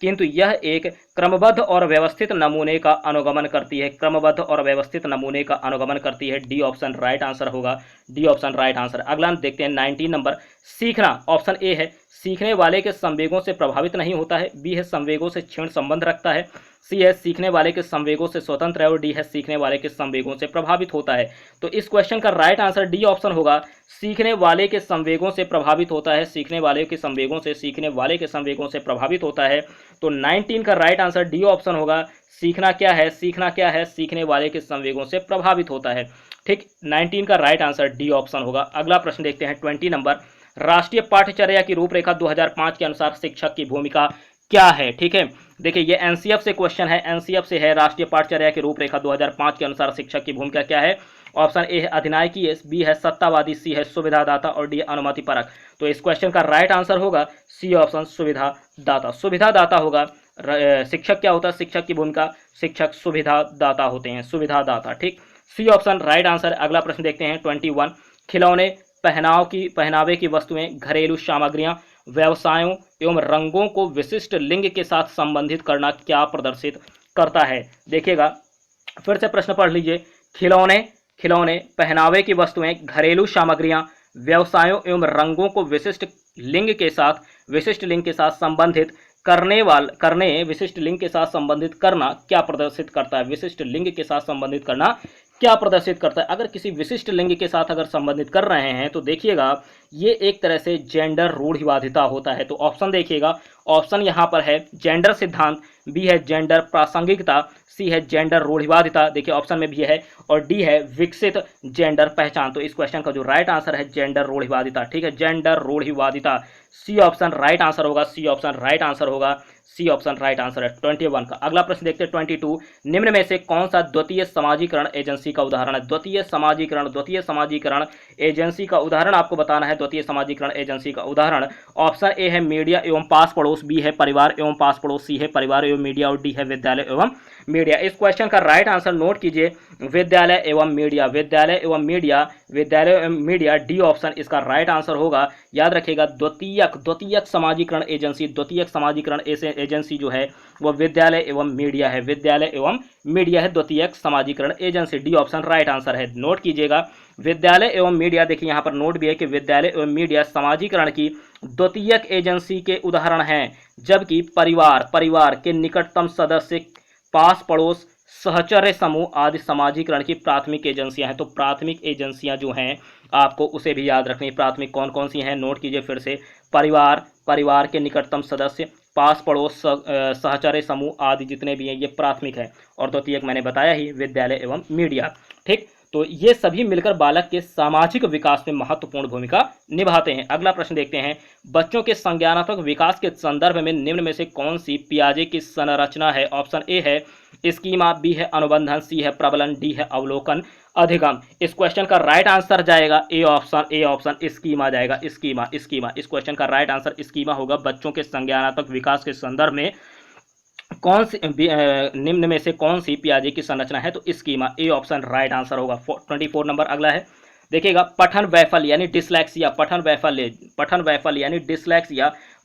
किंतु यह एक क्रमबद्ध और व्यवस्थित नमूने का अनुगमन करती है, क्रमबद्ध और व्यवस्थित नमूने का अनुगमन करती है। डी ऑप्शन राइट आंसर होगा, डी ऑप्शन राइट आंसर। अगला देखते हैं 19 नंबर, सीखना। ऑप्शन ए है सीखने वाले के संवेगों से प्रभावित नहीं होता है, बी है संवेगों से क्षीण संबंध रखता है, सी है सीखने वाले के संवेगों से स्वतंत्र है और डी है सीखने वाले के संवेगों से प्रभावित होता है। तो इस क्वेश्चन का राइट आंसर डी ऑप्शन होगा, सीखने वाले के संवेगों से प्रभावित होता है, सीखने वाले के संवेगों से प्रभावित होता है। तो 19 का राइट आंसर डी ऑप्शन होगा, सीखना क्या है, सीखने वाले के संवेगों से प्रभावित होता है, ठीक। 19 का राइट आंसर डी ऑप्शन होगा। अगला प्रश्न देखते हैं 20 नंबर, राष्ट्रीय पाठ्यचर्या की रूपरेखा 2005 के अनुसार शिक्षक की भूमिका क्या है, ठीक है। देखिए, ये एनसीएफ से क्वेश्चन है, एनसीएफ से है, राष्ट्रीय पाठ्यचर्या की रूपरेखा 2005 के अनुसार शिक्षक की भूमिका क्या है। ऑप्शन ए है अधिनायकी, बी है सत्तावादी, सी है सुविधादाता और डी अनुमति परक। तो इस क्वेश्चन का राइट आंसर होगा सी ऑप्शन सुविधादाता, सुविधादाता होगा। शिक्षक क्या होता है, शिक्षक की भूमिका, शिक्षक सुविधादाता होते हैं, सुविधादाता, ठीक, सी ऑप्शन राइट आंसर। अगला प्रश्न देखते हैं 21, खिलौने, पहनावे की वस्तुएं, घरेलू सामग्रियां, व्यवसायों एवं रंगों को विशिष्ट लिंग के साथ संबंधित करना क्या प्रदर्शित करता है। देखिएगा, फिर से प्रश्न पढ़ लीजिए, खिलौने, पहनावे की वस्तुएं, घरेलू सामग्रियां, व्यवसायों एवं रंगों को विशिष्ट लिंग के साथ संबंधित विशिष्ट लिंग के साथ संबंधित करना क्या प्रदर्शित करता है, विशिष्ट लिंग के साथ संबंधित करना क्या प्रदर्शित करता है। अगर किसी विशिष्ट लिंग के साथ अगर संबंधित कर रहे हैं तो देखिएगा, ये एक तरह से जेंडर रूढ़िवादिता होता है। तो ऑप्शन देखिएगा, ऑप्शन यहाँ पर है जेंडर सिद्धांत, बी है जेंडर प्रासंगिकता, सी है जेंडर रूढ़िवादिता, देखिए ऑप्शन में भी है, और डी है विकसित जेंडर पहचान। तो इस क्वेश्चन का जो राइट आंसर है जेंडर रूढ़िवादिता, ठीक है, जेंडर रूढ़िवादिता, सी ऑप्शन राइट आंसर होगा, सी ऑप्शन राइट आंसर होगा, सी ऑप्शन राइट आंसर है 21 का। अगला प्रश्न देखते हैं 22, निम्न में से कौन सा द्वितीय समाजीकरण एजेंसी का उदाहरण है। द्वितीय समाजीकरण एजेंसी का उदाहरण आपको बताना है। द्वितीय समाजीकरण एजेंसी का उदाहरण, ऑप्शन ए है मीडिया एवं पास पड़ोस, बी है परिवार एवं पास पड़ोस, सी है परिवार एवं मीडिया और डी है विद्यालय एवं मीडिया। इस क्वेश्चन का राइट आंसर नोट कीजिए, विद्यालय एवं मीडिया, डी ऑप्शन इसका राइट आंसर होगा। याद रखिएगा, द्वितीयक समाजीकरण एजेंसी जो है वो विद्यालय एवं मीडिया है, द्वितीयक समाजीकरण agency, D option right answer है। नोट कीजिएगा, विद्यालय एवं मीडिया, देखिए यहाँ पर नोट भी है कि विद्यालय एवं मीडिया समाजीकरण की द्वितीयक एजेंसी के उदाहरण हैं, जबकि परिवार के निकटतम सदस्य, पास पड़ोस, सहचर्य समूह आदि समाजीकरण की प्राथमिक एजेंसियां हैं। तो प्राथमिक एजेंसियां जो हैं आपको उसे भी याद रखनी, प्राथमिक कौन कौन सी हैं, नोट कीजिए फिर से, परिवार के निकटतम सदस्य, पास पड़ोस, सहचर्य समूह आदि जितने भी हैं ये प्राथमिक है, और द्वितीयक मैंने बताया ही विद्यालय एवं मीडिया, ठीक। तो ये सभी मिलकर बालक के सामाजिक विकास में महत्वपूर्ण भूमिका निभाते हैं। अगला प्रश्न देखते हैं, बच्चों के संज्ञानात्मक विकास के संदर्भ में निम्न में से कौन सी पियाजे की संरचना है। ऑप्शन ए है स्कीमा, बी है अनुबंधन, सी है प्रबलन, डी है अवलोकन अधिगम। इस क्वेश्चन का राइट आंसर जाएगा ए ऑप्शन स्कीमा जाएगा, स्कीमा। इस क्वेश्चन का राइट आंसर स्कीमा होगा। बच्चों के संज्ञानात्मक विकास के संदर्भ में कौन सी निम्न में से कौन सी पियाजे की संरचना है, तो schema, A option right answer होगा। 24 नंबर अगला है, देखिएगा, पठन वैफल्य यानी डिसलेक्सिया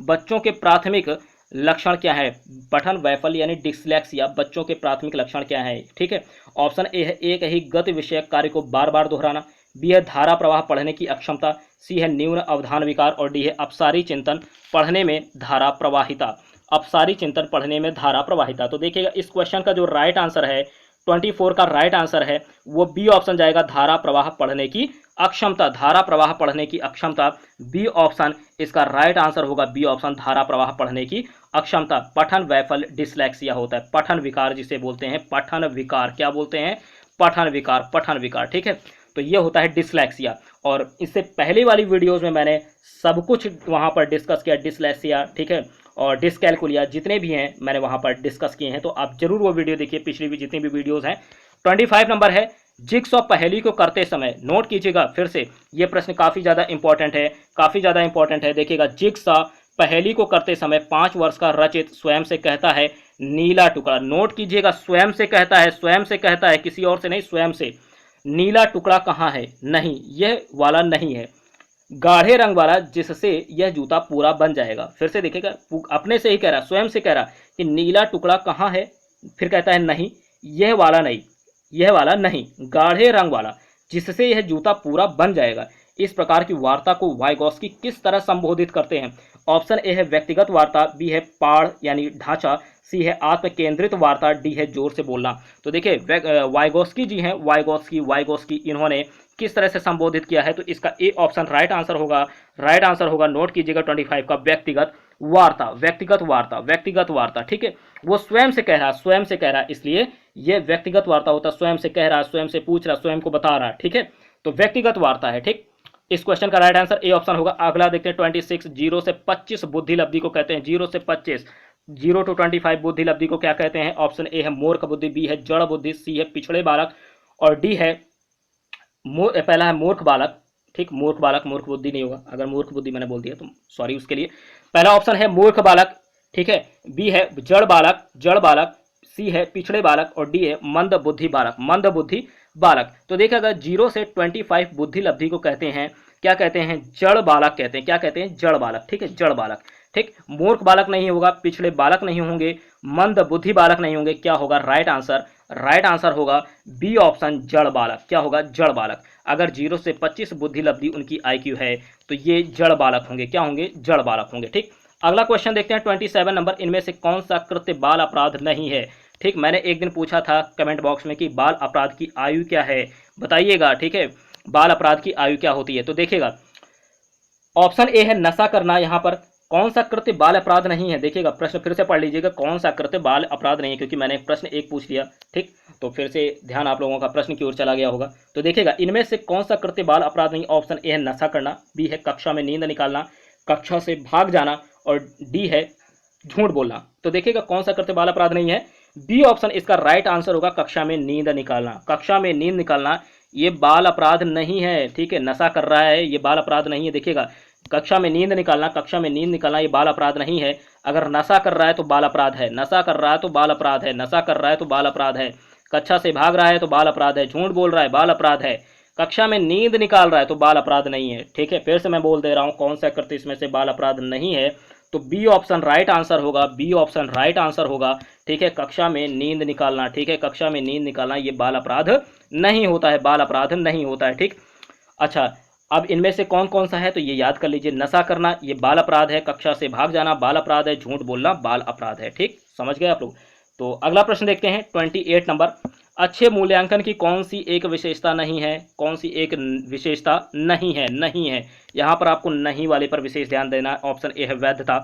बच्चों के प्राथमिक लक्षण क्या है। पठन वैफल्य यानी डिसलेक्सिया बच्चों के प्राथमिक लक्षण क्या है, ठीक है। ऑप्शन ए है एक ही गति विषयक कार्य को बार बार दोहराना, बी है धारा प्रवाह पढ़ने की अक्षमता, सी है न्यून अवधान विकार और डी है अपसारी चिंतन पढ़ने में धारा प्रवाहिता। अपसारी चिंतन पढ़ने में धारा प्रवाहिता। तो देखिएगा इस क्वेश्चन का जो राइट आंसर है 24 का राइट आंसर है वो बी ऑप्शन जाएगा, धारा प्रवाह पढ़ने की अक्षमता। धारा प्रवाह पढ़ने की अक्षमता बी ऑप्शन इसका राइट आंसर होगा, बी ऑप्शन धारा प्रवाह पढ़ने की अक्षमता। पठन वैफल्य डिसलेक्सिया होता है, पठन विकार जिसे बोलते हैं, पठन विकार। क्या बोलते हैं? पठन विकार, पठन विकार। ठीक है, तो ये होता है डिसलेक्सिया। और इससे पहले वाली वीडियोस में मैंने सब कुछ वहां पर डिस्कस किया, डिसलेक्सिया, ठीक है, और डिसकैलकुलिया जितने भी हैं मैंने वहां पर डिस्कस किए हैं, तो आप जरूर वो वीडियो देखिए, पिछली भी जितनी भी वीडियोस हैं। 25 नंबर है, जिगसॉ पहेली को करते समय, नोट कीजिएगा फिर से, ये प्रश्न काफी ज्यादा इंपॉर्टेंट है, काफी ज्यादा इंपॉर्टेंट है। देखिएगा, जिगसॉ पहेली को करते समय 5 वर्ष का रचित स्वयं से कहता है नीला टुकड़ा। नोट कीजिएगा, स्वयं से कहता है, स्वयं से कहता है, किसी और से नहीं, स्वयं से। नीला टुकड़ा कहाँ है? नहीं, यह वाला नहीं है, गाढ़े रंग वाला जिससे यह जूता पूरा बन जाएगा। फिर से देखिएगा, अपने से ही कह रहा, स्वयं से कह रहा कि नीला टुकड़ा कहाँ है, फिर कहता है नहीं, यह वाला नहीं, यह वाला नहीं, गाढ़े रंग वाला जिससे यह जूता पूरा बन जाएगा। इस प्रकार की वार्ता को वाइगॉस्की किस तरह संबोधित करते हैं? ऑप्शन ए है व्यक्तिगत वार्ता, बी है पाड़ यानी ढांचा, सी है आत्म केंद्रित वार्ता, डी है जोर से बोलना। तो देखिए वाइगॉस्की जी हैं, वाइगॉस्की इन्होंने किस तरह से संबोधित किया है? तो इसका ए ऑप्शन राइट आंसर होगा, राइट आंसर होगा। नोट कीजिएगा 25 का, व्यक्तिगत वार्ता, व्यक्तिगत वार्ता, व्यक्तिगत वार्ता। ठीक है, वो स्वयं से कह रहा, स्वयं से कह रहा, इसलिए ये व्यक्तिगत वार्ता होता है, स्वयं से कह रहा, स्वयं से पूछ रहा, स्वयं को बता रहा। ठीक है, तो व्यक्तिगत वार्ता है। ठीक, इस क्वेश्चन का राइट आंसर ए ऑप्शन होगा। अगला देखते हैं 26, 0 से 25 बुद्धि लब्धि को कहते हैं, 0 से 25, 0 to 25 बुद्धि लब्धि को क्या कहते हैं? ऑप्शन ए है मूर्ख बुद्धि, बी है जड़ बुद्धि, सी है पिछड़े बालक और डी है पहला है मूर्ख बालक। ठीक, मूर्ख बालक, मूर्ख बुद्धि नहीं होगा, अगर मूर्ख बुद्धि मैंने बोल दिया तो सॉरी उसके लिए। पहला ऑप्शन है मूर्ख बालक, ठीक है, बी है जड़ बालक, जड़ बालक, सी है पिछड़े बालक और डी है मंद बुद्धि बालक, मंद बुद्धि बालक। तो देखिए, अगर 0 से 25 बुद्धि लब्धि को कहते हैं, क्या कहते हैं? जड़ बालक कहते हैं। क्या कहते हैं? जड़ बालक। ठीक है, जड़ बालक। ठीक, मूर्ख बालक नहीं होगा, पिछड़े बालक नहीं होंगे, मंद बुद्धि बालक नहीं होंगे। क्या होगा राइट आंसर? राइट आंसर होगा बी ऑप्शन, जड़ बालक। क्या होगा? जड़ बालक। अगर 0 से 25 बुद्धि लब्धि उनकी IQ है तो ये जड़ बालक होंगे। क्या होंगे? जड़ बालक होंगे। ठीक, अगला क्वेश्चन देखते हैं 27 नंबर, इनमें से कौन सा कृत्य बाल अपराध नहीं है? ठीक, मैंने एक दिन पूछा था कमेंट बॉक्स में कि बाल अपराध की आयु क्या है, बताइएगा। ठीक है, बाल अपराध की आयु क्या होती है? तो देखिएगा, ऑप्शन ए है नशा करना। यहाँ पर कौन सा कृत्य बाल अपराध नहीं है? देखिएगा, प्रश्न फिर से पढ़ लीजिएगा, कौन सा कृत्य बाल अपराध नहीं है, क्योंकि मैंने प्रश्न एक पूछ लिया। ठीक, तो फिर से ध्यान आप लोगों का प्रश्न की ओर चला गया होगा। तो देखिएगा, इनमें से कौन सा कृत्य बाल अपराध नहीं? ऑप्शन ए है नशा करना, बी है कक्षा में नींद निकालना, कक्षा से भाग जाना और डी है झूठ बोलना। तो देखिएगा, कौन सा कृत्य बाल अपराध नहीं है? बी ऑप्शन इसका राइट आंसर होगा, कक्षा में नींद निकालना। कक्षा में नींद निकालना ये बाल अपराध नहीं है। ठीक है, नशा कर रहा है ये बाल अपराध नहीं है। देखिएगा, कक्षा में नींद निकालना, कक्षा में नींद निकालना ये बाल अपराध नहीं है। अगर नशा कर रहा है तो बाल अपराध है, नशा कर रहा है तो बाल अपराध है, नशा कर रहा है तो बाल अपराध है, कक्षा से भाग रहा है तो बाल अपराध है, झूठ बोल रहा है बाल अपराध है, कक्षा में नींद निकाल रहा है तो बाल अपराध नहीं है। ठीक है, फिर से मैं बोल दे रहा हूं कौन सा कृत्य इसमें से बाल अपराध नहीं है। तो बी ऑप्शन राइट आंसर होगा, बी ऑप्शन राइट आंसर होगा। ठीक है, कक्षा में नींद निकालना। ठीक है, कक्षा में नींद निकालना ये बाल अपराध नहीं होता है, बाल अपराध नहीं होता है। ठीक, अच्छा, अब इनमें से कौन कौन सा है तो ये याद कर लीजिए। नशा करना ये बाल अपराध है, कक्षा से भाग जाना बाल अपराध है, झूठ बोलना बाल अपराध है। ठीक, समझ गए आप लोग। तो अगला प्रश्न देखते हैं 28 नंबर, अच्छे मूल्यांकन की कौन सी एक विशेषता नहीं है? कौन सी एक विशेषता नहीं है? नहीं है, यहाँ पर आपको नहीं वाले पर विशेष ध्यान देना है। ऑप्शन ए है वैधता,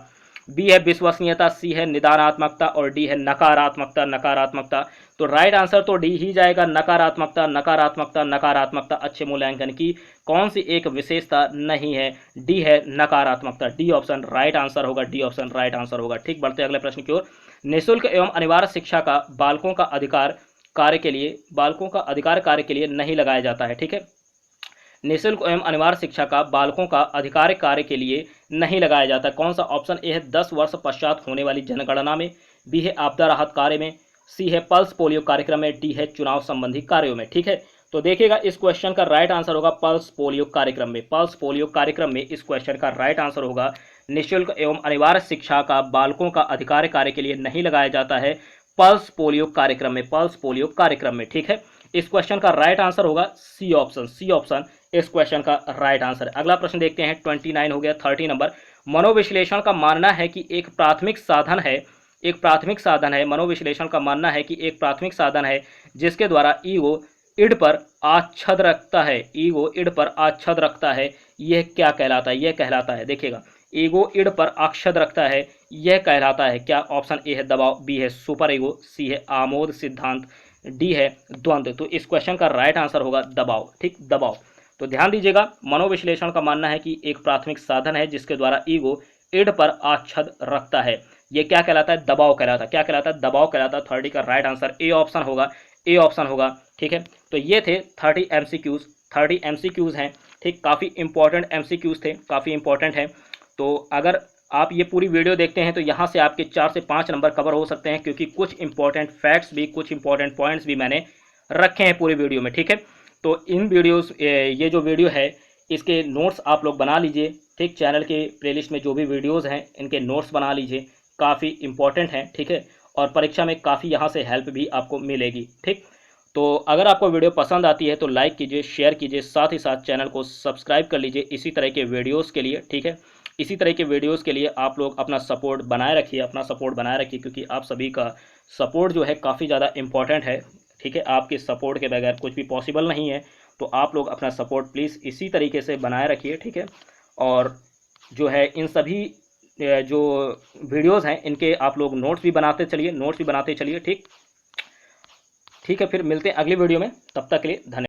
बी है विश्वसनीयता, सी है निदानात्मकता और डी है नकारात्मकता, नकारात्मकता। तो राइट आंसर तो डी ही जाएगा, नकारात्मकता, नकारात्मकता, नकारात्मकता। अच्छे मूल्यांकन की कौन सी एक विशेषता नहीं है? डी है नकारात्मकता, डी ऑप्शन राइट आंसर होगा, डी ऑप्शन राइट आंसर होगा। ठीक, बढ़ते अगले प्रश्न की ओर। निःशुल्क एवं अनिवार्य शिक्षा का बालकों का अधिकार कार्य के लिए, बालकों का अधिकार कार्य के लिए नहीं लगाया जाता है। ठीक है, निःशुल्क एवं अनिवार्य शिक्षा का बालकों का अधिकार कार्य के लिए नहीं लगाया जाता। कौन सा? ऑप्शन ए है 10 वर्ष पश्चात होने वाली जनगणना में, बी है आपदा राहत कार्य में, सी है पल्स पोलियो कार्यक्रम में, डी है चुनाव संबंधी कार्यों में। ठीक है, तो देखिएगा, इस क्वेश्चन का राइट आंसर होगा पल्स पोलियो कार्यक्रम में, पल्स पोलियो कार्यक्रम में इस क्वेश्चन का राइट आंसर होगा। निःशुल्क एवं अनिवार्य शिक्षा का बालकों का अधिकार कार्य के लिए नहीं लगाया जाता है पल्स पोलियो कार्यक्रम में, पल्स पोलियो कार्यक्रम में। ठीक है, इस क्वेश्चन का राइट आंसर होगा सी ऑप्शन, सी ऑप्शन इस क्वेश्चन का राइट आंसर है। अगला प्रश्न देखते हैं, 29 हो गया। 30 नंबर, मनोविश्लेषण का मानना है कि एक प्राथमिक साधन है, मनोविश्लेषण का मानना है कि एक प्राथमिक साधन है जिसके द्वारा ईगो इड पर आच्छद रखता है, यह क्या कहलाता है? यह कहलाता है, देखिएगा, ईगो इड पर आच्छद रखता है, यह कहलाता है क्या? ऑप्शन ए है दबाव, बी है सुपर ईगो, सी है आमोद सिद्धांत, डी है द्वंद्व। तो इस क्वेश्चन का राइट आंसर होगा दबाव। ठीक, दबाव। तो ध्यान दीजिएगा, मनोविश्लेषण का मानना है कि एक प्राथमिक साधन है जिसके द्वारा ईगो इड पर आच्छद रखता है, ये क्या कहलाता है? दबाव कहलाता है। क्या कहलाता है? दबाव कहलाता है। 30 का राइट आंसर ए ऑप्शन होगा, ठीक है। तो ये थे 30 एमसीक्यूज, 30 एमसीक्यूज हैं। ठीक, काफ़ी इंपॉर्टेंट एमसीक्यूज थे, काफ़ी इंपॉर्टेंट हैं। तो अगर आप ये पूरी वीडियो देखते हैं तो यहाँ से आपके 4 से 5 नंबर कवर हो सकते हैं, क्योंकि कुछ इंपॉर्टेंट फैक्ट्स भी, कुछ इंपॉर्टेंट पॉइंट्स भी मैंने रखे हैं पूरी वीडियो में। ठीक है, तो इन वीडियोस, ये जो वीडियो है इसके नोट्स आप लोग बना लीजिए। ठीक, चैनल के प्लेलिस्ट में जो भी वीडियोस हैं इनके नोट्स बना लीजिए, काफ़ी इंपॉर्टेंट हैं। ठीक है, और परीक्षा में काफ़ी यहाँ से हेल्प भी आपको मिलेगी। ठीक, तो अगर आपको वीडियो पसंद आती है तो लाइक कीजिए, शेयर कीजिए, साथ ही साथ चैनल को सब्सक्राइब कर लीजिए इसी तरह के वीडियोस के लिए। ठीक है, इसी तरह के वीडियोस के लिए आप लोग अपना सपोर्ट बनाए रखिए, क्योंकि आप सभी का सपोर्ट जो है काफ़ी ज़्यादा इम्पॉर्टेंट है। ठीक है, आपके सपोर्ट के बगैर कुछ भी पॉसिबल नहीं है, तो आप लोग अपना सपोर्ट प्लीज़ इसी तरीके से बनाए रखिए। ठीक है, और जो है इन सभी जो वीडियोस हैं इनके आप लोग नोट्स भी बनाते चलिए, ठीक, ठीक है। फिर मिलते हैं अगली वीडियो में, तब तक के लिए धन्यवाद।